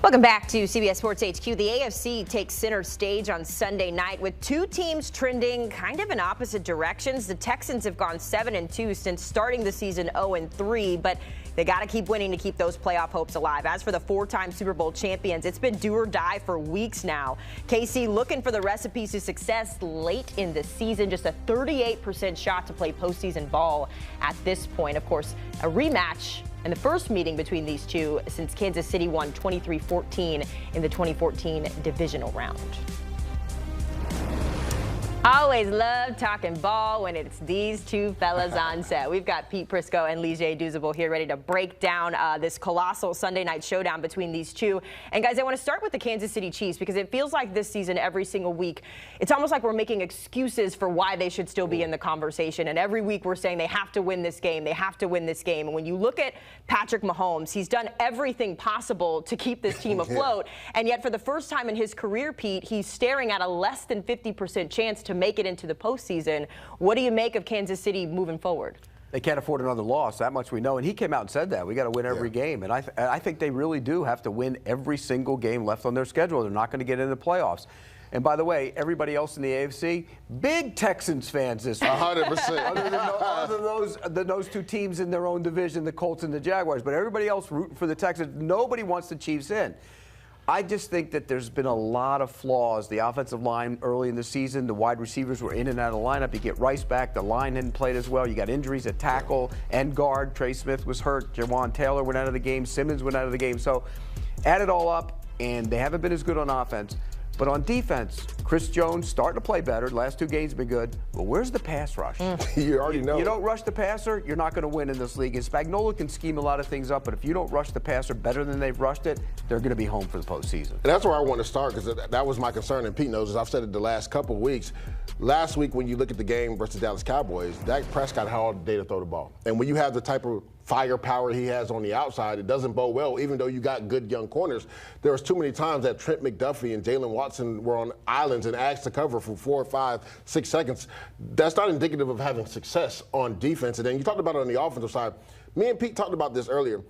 Welcome back to CBS Sports HQ. The AFC takes center stage on Sunday night with two teams trending kind of in opposite directions. The Texans have gone 7-2 since starting the season 0-3, but they got to keep winning to keep those playoff hopes alive. As for the four-time Super Bowl champions, it's been do or die for weeks now. KC looking for the recipes to success late in the season. Just a 38% shot to play postseason ball at this point. Of course, a rematch in the first meeting between these two since Kansas City won 23-14 in the 2014 divisional round. Always love talking ball when it's these two fellas on set. We've got Pete Prisco and Lige Douzable here ready to break down this colossal Sunday night showdown between these two. And guys, I want to start with the Kansas City Chiefs because it feels like this season, every single week, it's almost like we're making excuses for why they should still be in the conversation. And every week we're saying they have to win this game. They have to win this game. And when you look at Patrick Mahomes, he's done everything possible to keep this team afloat. And yet for the first time in his career, Pete, he's staring at a less than 50% chance to make it into the postseason. What do you make of Kansas City moving forward? They can't afford another loss. That much we know. And he came out and said that. We got to win every game. And I think they really do have to win every single game left on their schedule. They're not going to get into the playoffs. And by the way, everybody else in the AFC, big Texans fans this week. 100%. Other than those two teams in their own division, the Colts and the Jaguars. But everybody else rooting for the Texans. Nobody wants the Chiefs in. I just think that there's been a lot of flaws. The offensive line early in the season, the wide receivers were in and out of the lineup. You get Rice back. The line hadn't played as well. You got injuries at tackle and guard. Trey Smith was hurt. Jawan Taylor went out of the game. Simmons went out of the game. So add it all up, and they haven't been as good on offense. But on defense, Chris Jones starting to play better. The last two games have been good. But where's the pass rush? You already know. You don't rush the passer, you're not going to win in this league. And Spagnuolo can scheme a lot of things up, but if you don't rush the passer better than they've rushed it, they're going to be home for the postseason. And that's where I want to start because that was my concern, and Pete knows, as I've said it the last couple of weeks. Last week, when you look at the game versus Dallas Cowboys, Dak Prescott had all the day to throw the ball. And when you have the type of firepower he has on the outside, it doesn't bode well, even though you got good young corners. There was too many times that Trent McDuffie and Jalen Watson were on islands and asked to cover for 4, 5, 6 seconds. That's not indicative of having success on defense. And then you talked about it on the offensive side. Me and Pete talked about this earlier.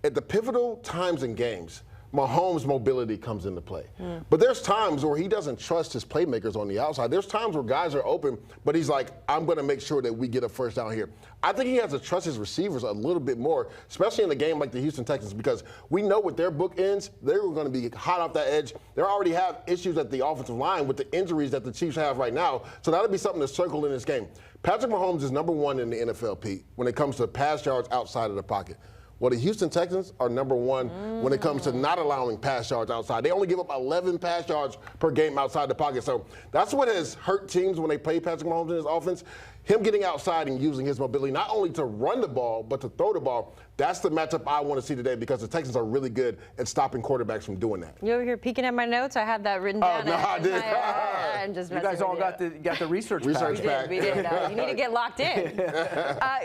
At the pivotal times in games, Mahomes' mobility comes into play. But there's times where he doesn't trust his playmakers on the outside. There's times where guys are open, but he's like, I'm going to make sure that we get a first down here. I think he has to trust his receivers a little bit more, especially in a game like the Houston Texans, because we know with their book ends, they're going to be hot off that edge. They already have issues at the offensive line with the injuries that the Chiefs have right now, so that'll be something to circle in this game. Patrick Mahomes is number 1 in the NFL, Pete, when it comes to pass yards outside of the pocket. Well, the Houston Texans are number 1 when it comes to not allowing pass yards outside. They only give up 11 pass yards per game outside the pocket. So that's what has hurt teams when they play Patrick Mahomes in his offense. Him getting outside and using his mobility, not only to run the ball, but to throw the ball. That's the matchup I want to see today because the Texans are really good at stopping quarterbacks from doing that. You over here peeking at my notes? I had that written down. Oh, no, I did. I'm just You guys all got the research pack. We did. You need to get locked in.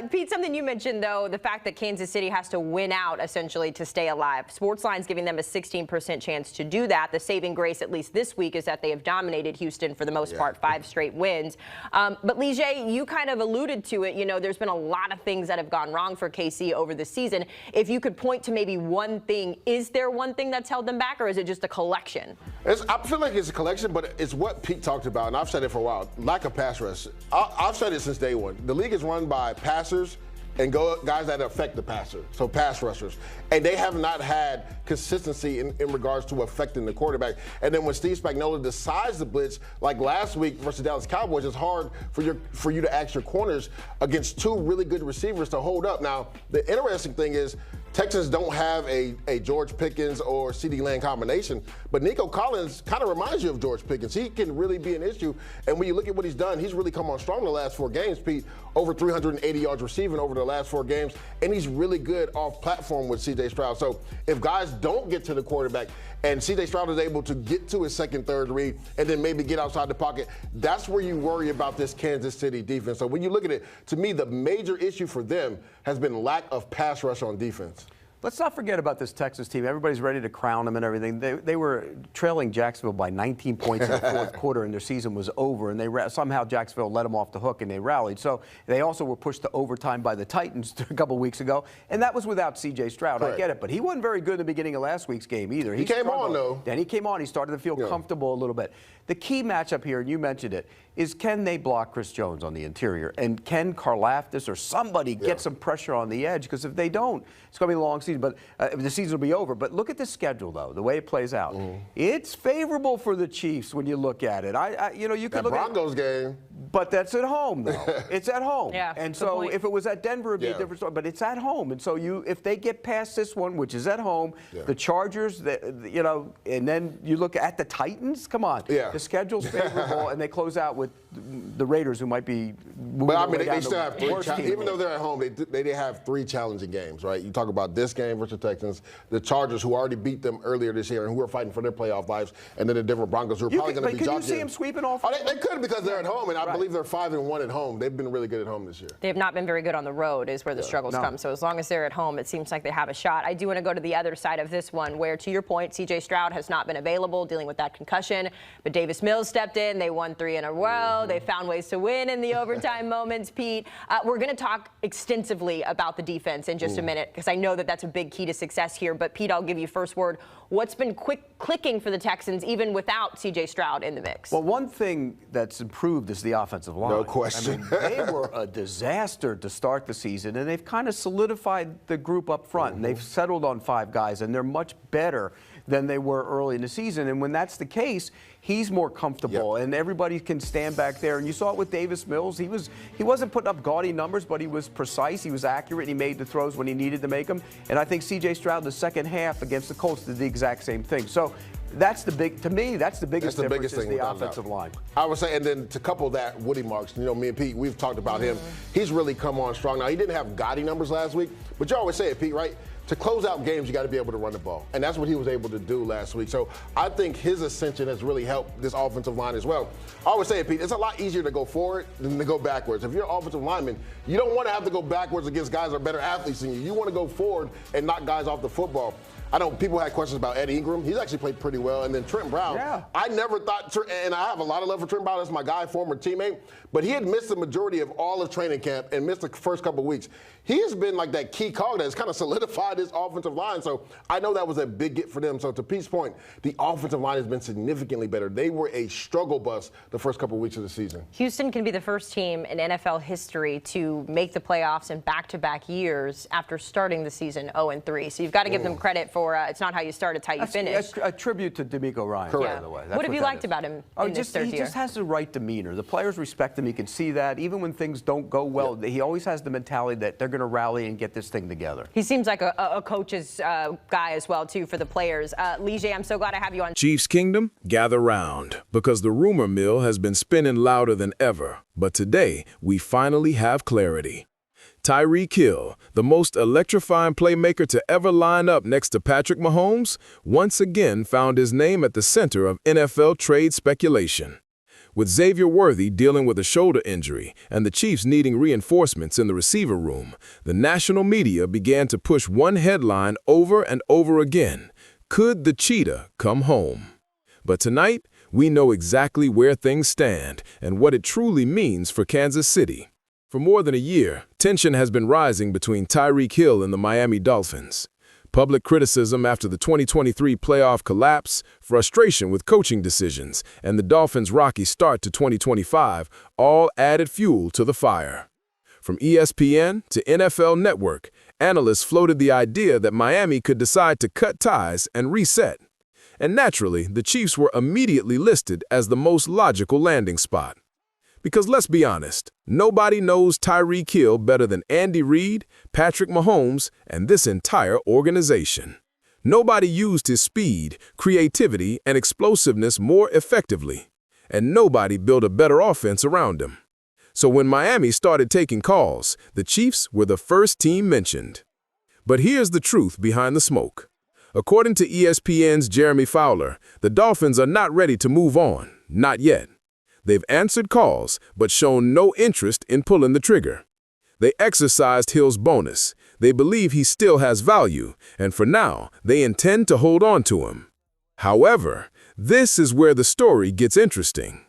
Pete, something you mentioned, though, the fact that Kansas City has to win out, essentially, to stay alive. Sportsline's giving them a 16% chance to do that. The saving grace, at least this week, is that they have dominated Houston for the most part, 5 straight wins. But, Lige, you kind of alluded to it. You know, there's been a lot of things that have gone wrong for KC over the season. If you could point to maybe one thing, is there one thing that's held them back, or is it just a collection? I feel like it's a collection, but it's what Pete talked about, and I've said it for a while, lack of pass rush. I've said it since day one. The league is run by passers and guys that affect the passer, so pass rushers. And they have not had consistency in regards to affecting the quarterback. And then when Steve Spagnuolo decides to blitz, like last week versus Dallas Cowboys, it's hard for you to ask your corners against 2 really good receivers to hold up. Now, the interesting thing is Texans don't have a George Pickens or CeeDee Lamb combination, but Nico Collins kind of reminds you of George Pickens. He can really be an issue, and when you look at what he's done, he's really come on strong the last 4 games, Pete, over 380 yards receiving over the last 4 games, and he's really good off platform with C.J. Stroud. So if guys don't get to the quarterback and C.J. Stroud is able to get to his second, third read and then maybe get outside the pocket, that's where you worry about this Kansas City defense. So when you look at it, to me, the major issue for them has been lack of pass rush on defense. Let's not forget about this Texas team. Everybody's ready to crown them and everything. They were trailing Jacksonville by 19 points in the fourth quarter, and their season was over. And somehow Jacksonville let them off the hook, and they rallied. So they also were pushed to overtime by the Titans a couple weeks ago, and that was without C.J. Stroud. Correct. I get it, but he wasn't very good in the beginning of last week's game either. He came on, though. Then he came on. He started to feel comfortable a little bit. The key matchup here, and you mentioned it, is can they block Chris Jones on the interior? And can Karlaftis or somebody get some pressure on the edge? Because if they don't, it's going to be a long season. But the season will be over. But look at the schedule, though, the way it plays out. It's favorable for the Chiefs when you look at it. You could that look Broncos at game. But that's at home, though. It's at home. Yeah, and so if it was at Denver, it'd be a different story. But it's at home. And so if they get past this one, which is at home, the Chargers, and then you look at the Titans, come on. Yeah. The schedule's favorable, and they close out with the Raiders, who might be moving But I mean, they still the have three. Even though they're at home, they have 3 challenging games, right? You talk about this game versus the Texans, the Chargers, who already beat them earlier this year and who are fighting for their playoff lives, and then the Denver Broncos, who are probably going to be jockeying. Could you see them sweeping all 4? They could because they're at home, and I believe they're 5-1 at home. They've been really good at home this year. They have not been very good on the road is where the struggles come. So as long as they're at home, it seems like they have a shot. I do want to go to the other side of this one where, to your point, C.J. Stroud has not been available, dealing with that concussion. But Davis Mills stepped in. They won 3 in a row. They found ways to win in the overtime moments, Pete. We're going to talk extensively about the defense in just a minute because I know that that's a big key to success here. But, Pete, I'll give you first word. What's been clicking for the Texans even without C.J. Stroud in the mix? Well, one thing that's improved is the offensive line. No question. I mean, they were a disaster to start the season, and they've kind of solidified the group up front, and they've settled on 5 guys, and they're much better than they were early in the season. And when that's the case, he's more comfortable, and everybody can stand back there. And you saw it with Davis Mills. He wasn't putting up gaudy numbers, but he was precise. He was accurate. He made the throws when he needed to make them. And I think C.J. Stroud in the second half against the Colts did the exact same thing. So that's the biggest difference is the offensive line. I would say, and then to couple that, Woody Marks, me and Pete, we've talked about him. He's really come on strong. Now, he didn't have gaudy numbers last week, but you always say it, Pete, right? To close out games, you got to be able to run the ball. And that's what he was able to do last week. So I think his ascension has really helped this offensive line as well. I always say it, Pete, it's a lot easier to go forward than to go backwards. If you're an offensive lineman, you don't want to have to go backwards against guys that are better athletes than you. You want to go forward and knock guys off the football. I know people had questions about Ed Ingram. He's actually played pretty well. And then Trent Brown. Yeah. I never thought, and I have a lot of love for Trent Brown. That's my guy, former teammate. But he had missed the majority of all of training camp and missed the first couple of weeks. He has been like that key cog that's kind of solidified his offensive line. So I know that was a big get for them. So to Pete's point, the offensive line has been significantly better. They were a struggle bus the first couple of weeks of the season. Houston can be the first team in NFL history to make the playoffs in back-to-back years after starting the season 0-3. So you've got to give them credit for it's not how you start, it's how you finish. A tribute to D'Amico Ryan, by the way. What have you liked about him in this third year? He just has the right demeanor. The players respect him. You can see that. Even when things don't go well, he always has the mentality that they're going to rally and get this thing together. He seems like a coach's guy as well, too, for the players. Lige, I'm so glad I have you on. Chiefs Kingdom, gather round, because the rumor mill has been spinning louder than ever. But today, we finally have clarity. Tyreek Hill, the most electrifying playmaker to ever line up next to Patrick Mahomes, once again found his name at the center of NFL trade speculation. With Xavier Worthy dealing with a shoulder injury and the Chiefs needing reinforcements in the receiver room, the national media began to push one headline over and over again: could the cheetah come home? But tonight, we know exactly where things stand and what it truly means for Kansas City. For more than a year, tension has been rising between Tyreek Hill and the Miami Dolphins. Public criticism after the 2023 playoff collapse, frustration with coaching decisions, and the Dolphins' rocky start to 2025 all added fuel to the fire. From ESPN to NFL Network, analysts floated the idea that Miami could decide to cut ties and reset. And naturally, the Chiefs were immediately listed as the most logical landing spot. Because let's be honest, nobody knows Tyreek Hill better than Andy Reid, Patrick Mahomes, and this entire organization. Nobody used his speed, creativity, and explosiveness more effectively. And nobody built a better offense around him. So when Miami started taking calls, the Chiefs were the first team mentioned. But here's the truth behind the smoke. According to ESPN's Jeremy Fowler, the Dolphins are not ready to move on, not yet. They've answered calls, but shown no interest in pulling the trigger. They exercised Hill's bonus. They believe he still has value, and for now, they intend to hold on to him. However, this is where the story gets interesting.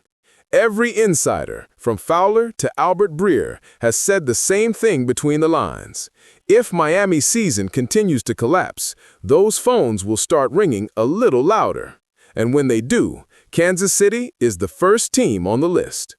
Every insider, from Fowler to Albert Breer, has said the same thing between the lines. If Miami's season continues to collapse, those phones will start ringing a little louder. And when they do, Kansas City is the first team on the list.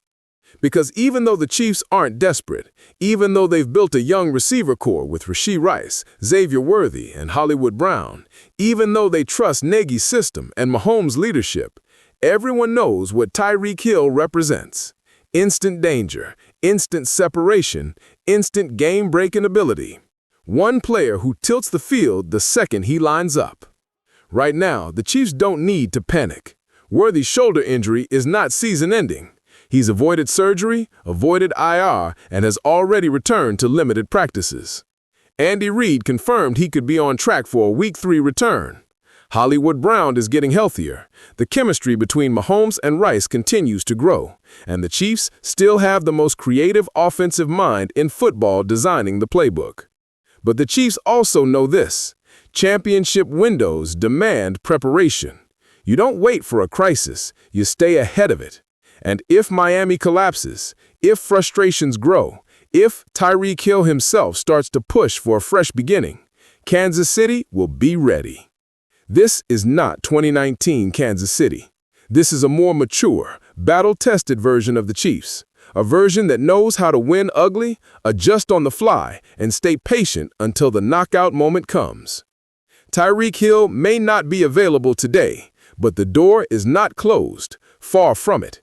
Because even though the Chiefs aren't desperate, even though they've built a young receiver core with Rashee Rice, Xavier Worthy, and Hollywood Brown, even though they trust Nagy's system and Mahomes' leadership, everyone knows what Tyreek Hill represents. Instant danger, instant separation, instant game-breaking ability. One player who tilts the field the second he lines up. Right now, the Chiefs don't need to panic. Worthy's shoulder injury is not season-ending. He's avoided surgery, avoided IR, and has already returned to limited practices. Andy Reid confirmed he could be on track for a Week 3 return. Hollywood Brown is getting healthier. The chemistry between Mahomes and Rice continues to grow, and the Chiefs still have the most creative offensive mind in football designing the playbook. But the Chiefs also know this: championship windows demand preparation. You don't wait for a crisis, you stay ahead of it. And if Miami collapses, if frustrations grow, if Tyreek Hill himself starts to push for a fresh beginning, Kansas City will be ready. This is not 2019 Kansas City. This is a more mature, battle-tested version of the Chiefs, a version that knows how to win ugly, adjust on the fly, and stay patient until the knockout moment comes. Tyreek Hill may not be available today, but the door is not closed, far from it.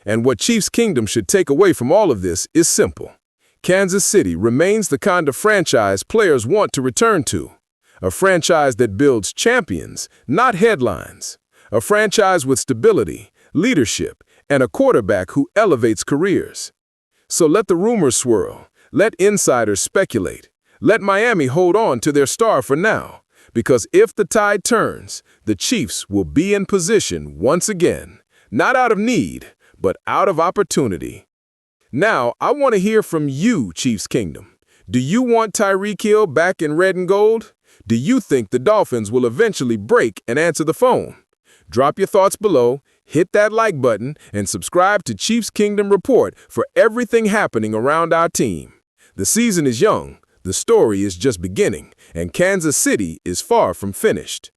And what Chiefs Kingdom should take away from all of this is simple. Kansas City remains the kind of franchise players want to return to. A franchise that builds champions, not headlines. A franchise with stability, leadership, and a quarterback who elevates careers. So let the rumors swirl. Let insiders speculate. Let Miami hold on to their star for now. Because if the tide turns, the Chiefs will be in position once again. Not out of need, but out of opportunity. Now, I want to hear from you, Chiefs Kingdom. Do you want Tyreek Hill back in red and gold? Do you think the Dolphins will eventually break and answer the phone? Drop your thoughts below, hit that like button, and subscribe to Chiefs Kingdom Report for everything happening around our team. The season is young, the story is just beginning, and Kansas City is far from finished.